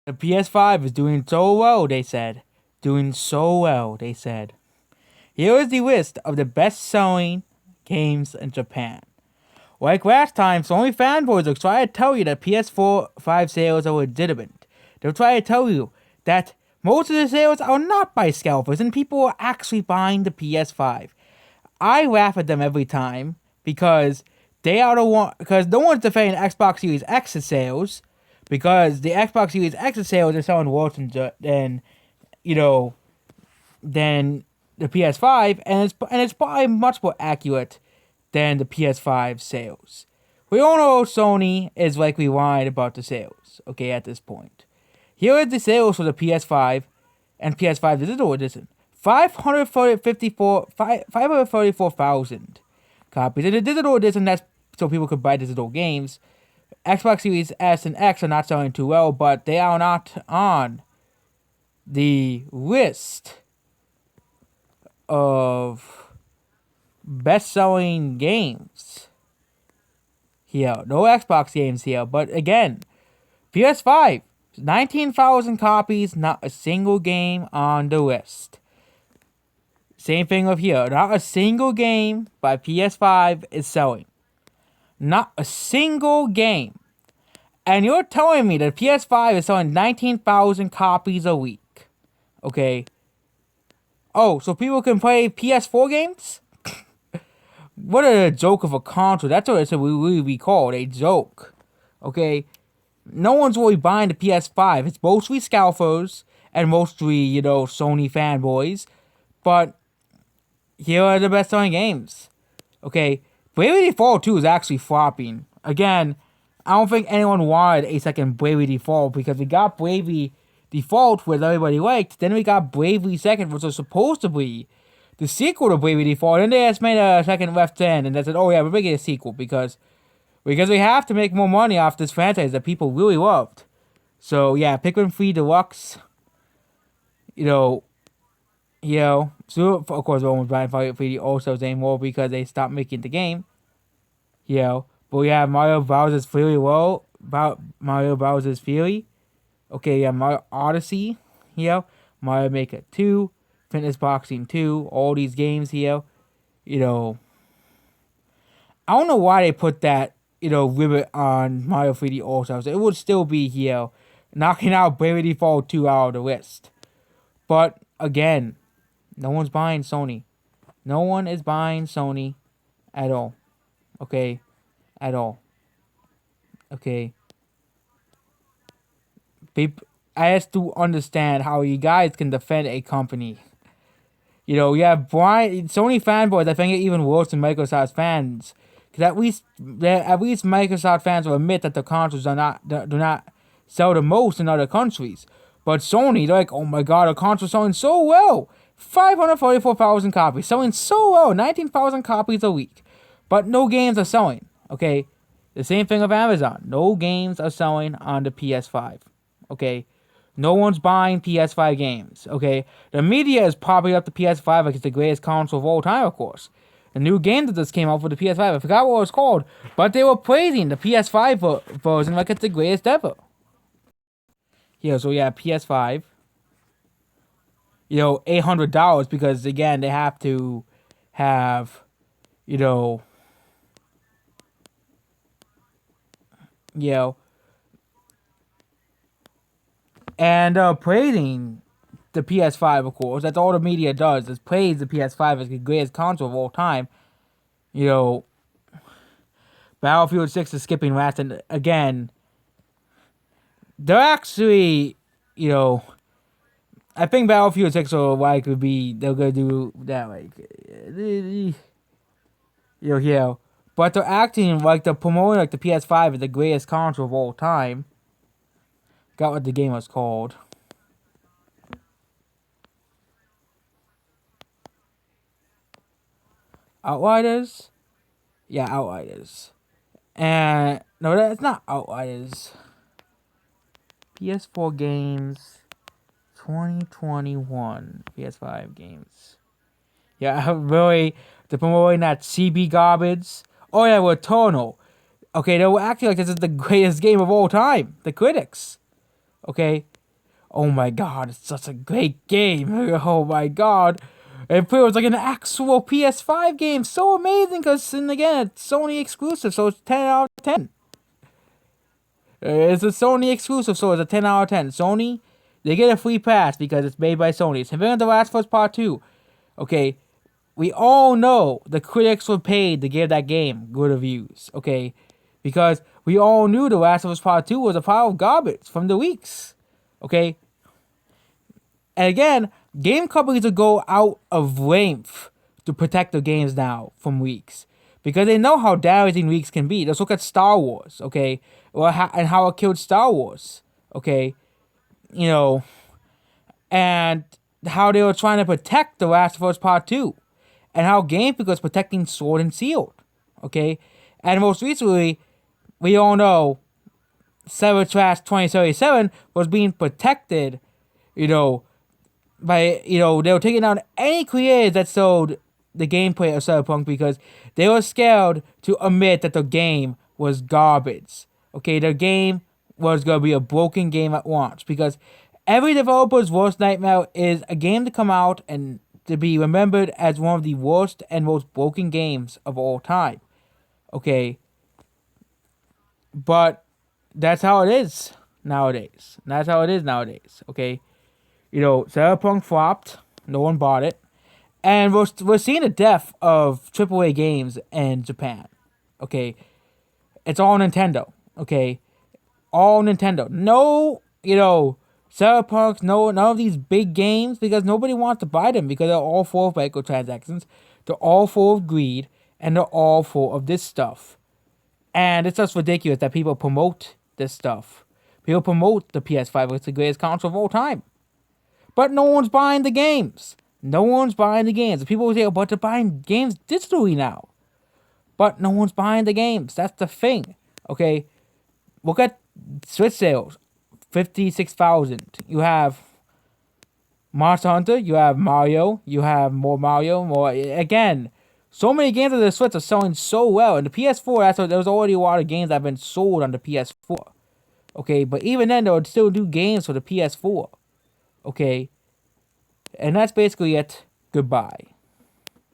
The PS5 is doing so well, they said. Doing so well, they said. Here is the list of the best-selling games in Japan. Like last time, Sony fanboys will try to tell you that PS4 5 sales are legitimate. They'll try to tell you that most of the sales are not by scalpers and people are actually buying the PS5. I laugh at them every time because they are the one, because no one's defending Xbox Series X's sales, because the Xbox Series X's sales are selling worse than you know than the PS5, and it's probably much more accurate than the PS5 sales. We all know Sony is likely lying about the sales. Okay, at this point, here are the sales for the PS5 and PS5 Digital Edition: 534,000 copies. In the Digital Edition, that's so people could buy digital games. Xbox Series S and X are not selling too well, but they are not on the list of best-selling games here. No Xbox games here, but again, PS5, 19,000 copies, not a single game on the list. Same thing of here. Not a single game by PS5 is selling. Not a single game. And you're telling me that PS5 is selling 19,000 copies a week. Okay. Oh, so people can play PS4 games? What a joke of a console. That's what it's really be called. A joke. Okay. No one's really buying the PS5. It's mostly scalpers and mostly, Sony fanboys. But here are the best selling games. Okay. Bravely Default 2 is actually flopping. Again, I don't think anyone wanted a second Bravely Default because we got Bravely Default, which everybody liked. Then we got Bravely Second, which was supposed to be the sequel to Bravely Default. And they just made a second Left 10, and they said, oh yeah, we're making a sequel because we have to make more money off this franchise that people really loved. So yeah, Pikmin 3 Deluxe, so of course no one's buying Final Fantasy also anymore because they stopped making the game. But we have Mario Bowser's Fury World, Mario Bowser's Fury. Okay, yeah, Mario Odyssey, Mario Maker 2, Fitness Boxing 2, all these games here. I don't know why they put that, ribbon on Mario 3D All-Stars. It would still be here, knocking out Bravely Default 2 out of the list. But, again, no one's buying Sony. No one is buying Sony at all. Okay? At all. Okay? I have to understand how you guys can defend a company. You have Sony fanboys, I think, are even worse than Microsoft fans. Because at least Microsoft fans will admit that the consoles do not sell the most in other countries. But Sony, they're like, oh my god, our console's selling so well. 544,000 copies. Selling so well. 19,000 copies a week. But no games are selling. Okay? The same thing with Amazon. No games are selling on the PS5. Okay? No one's buying PS5 games. Okay? The media is propping up the PS5 like it's the greatest console of all time, of course. The new game that just came out for the PS5, I forgot what it was called, but they were praising the PS5 version like it's the greatest ever. So yeah, PS5. $800 because again they have to have, and praising the PS5, of course. That's all the media does, is praise the PS5 as the greatest console of all time. Battlefield 6 is skipping last, and again, they're actually, I think Battlefield 6 will likely be, they're gonna do that, but they're acting like they're promoting like the PS5 is the greatest console of all time. Got what the game was called. Outriders? Yeah, Outriders. And no, that's not Outriders. PS4 games 2021 PS5 games. Yeah, really, they're promoting that CB garbage. Oh yeah, Returnal. Okay, they were acting like this is the greatest game of all time. The critics. Okay, Oh my god, it's such a great game. Oh my god. It feels like an actual PS5 game. So amazing because, and again, it's Sony exclusive, so it's 10 out of 10. It's a Sony exclusive, so it's a 10 out of 10. Sony, they get a free pass because it's made by Sony. It's Havana The Last of Us Part 2. Okay, we all know the critics were paid to give that game good reviews, okay? Because we all knew The Last of Us Part 2 was a pile of garbage from the leaks, okay? And again, game companies will go out of length to protect their games now from leaks. Because they know how damaging leaks can be. Let's look at Star Wars, okay? And how it killed Star Wars, okay? You know, and how they were trying to protect The Last of Us Part 2. And how Game Freak was protecting Sword and Shield, okay? And most recently, we all know Cybertrash 2077 was being protected, you know, by, you know, they were taking down any creators that sold the gameplay of Cyberpunk because they were scared to admit that the game was garbage. Okay, the game was going to be a broken game at launch because every developer's worst nightmare is a game to come out and to be remembered as one of the worst and most broken games of all time. Okay, but that's how it is nowadays. That's how it is nowadays. Okay, you know, Cyberpunk flopped. No one bought it. And we're seeing the death of AAA games in Japan. Okay, it's all Nintendo. Okay, all Nintendo. No, you know, Cyberpunk. No, none of these big games because nobody wants to buy them because they're all full of microtransactions. They're all full of greed, and they're all full of this stuff. And it's just ridiculous that people promote this stuff. People promote the PS5 as the greatest console of all time. But no one's buying the games. No one's buying the games. People say, but they're buying games digitally now. But no one's buying the games. That's the thing. Okay? Look at Switch sales. 56,000. You have Monster Hunter. You have Mario. You have more Mario. More. Again, so many games on the Switch are selling so well. And the PS4, there's already a lot of games that have been sold on the PS4. Okay? But even then, they would still do games for the PS4. Okay? And that's basically it. Goodbye.